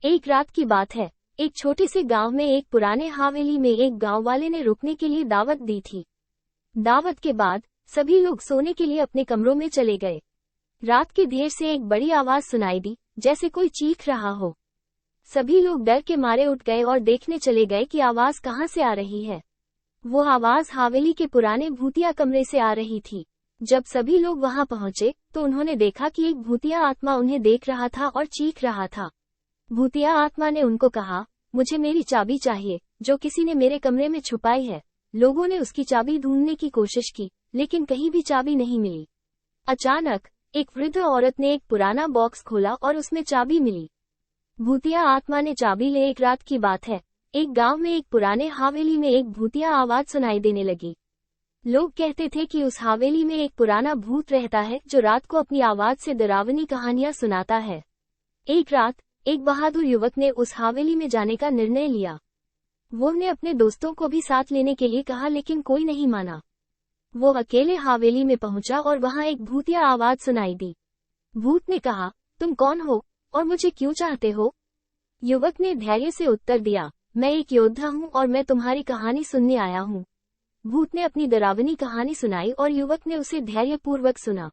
एक रात की बात है। एक छोटे से गांव में एक पुराने हवेली में एक गांव वाले ने रुकने के लिए दावत दी थी। दावत के बाद सभी लोग सोने के लिए अपने कमरों में चले गए। रात के देर से एक बड़ी आवाज सुनाई दी, जैसे कोई चीख रहा हो। सभी लोग डर के मारे उठ गए और देखने चले गए कि आवाज कहां से आ रही है। वो आवाज हवेली के पुराने भूतिया कमरे से आ रही थी। जब सभी लोग वहां पहुंचे तो उन्होंने देखा कि एक भूतिया आत्मा उन्हें देख रहा था और चीख रहा था। भूतिया आत्मा ने उनको कहा, मुझे मेरी चाबी चाहिए जो किसी ने मेरे कमरे में छुपाई है। लोगों ने उसकी चाबी ढूंढने की कोशिश की, लेकिन कहीं भी चाबी नहीं मिली। अचानक एक वृद्ध औरत ने एक पुराना बॉक्स खोला और उसमें चाबी मिली। भूतिया आत्मा ने चाबी ले। एक रात की बात है। एक गांव में एक पुराने हवेली में एक भूतिया आवाज सुनाई देने लगी। लोग कहते थे कि उस हवेली में एक पुराना भूत रहता है जो रात को अपनी आवाज से डरावनी कहानियां सुनाता है। एक रात एक बहादुर युवक ने उस हवेली में जाने का निर्णय लिया। वो ने अपने दोस्तों को भी साथ लेने के लिए कहा, लेकिन कोई नहीं माना। वो अकेले हवेली में पहुंचा और वहां एक भूतिया आवाज सुनाई दी। भूत ने कहा, तुम कौन हो और मुझे क्यों चाहते हो? युवक ने धैर्य से उत्तर दिया, मैं एक योद्धा हूं और मैं तुम्हारी कहानी सुनने आया हूं। भूत ने अपनी डरावनी कहानी सुनाई और युवक ने उसे धैर्यपूर्वक सुना।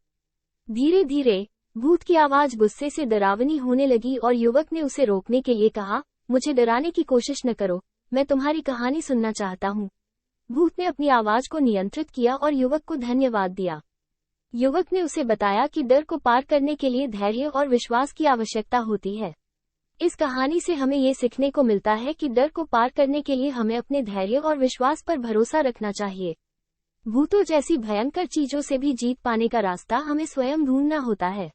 धीरे धीरे भूत की आवाज गुस्से से डरावनी होने लगी और युवक ने उसे रोकने के लिए कहा, मुझे डराने की कोशिश न करो, मैं तुम्हारी कहानी सुनना चाहता हूँ। भूत ने अपनी आवाज को नियंत्रित किया और युवक को धन्यवाद दिया। युवक ने उसे बताया कि डर को पार करने के लिए धैर्य और विश्वास की आवश्यकता होती है। इस कहानी से हमें ये सीखने को मिलता है कि डर को पार करने के लिए हमें अपने धैर्य और विश्वास पर भरोसा रखना चाहिए। भूतों जैसी भयंकर चीजों से भी जीत पाने का रास्ता हमें स्वयं ढूंढना होता है।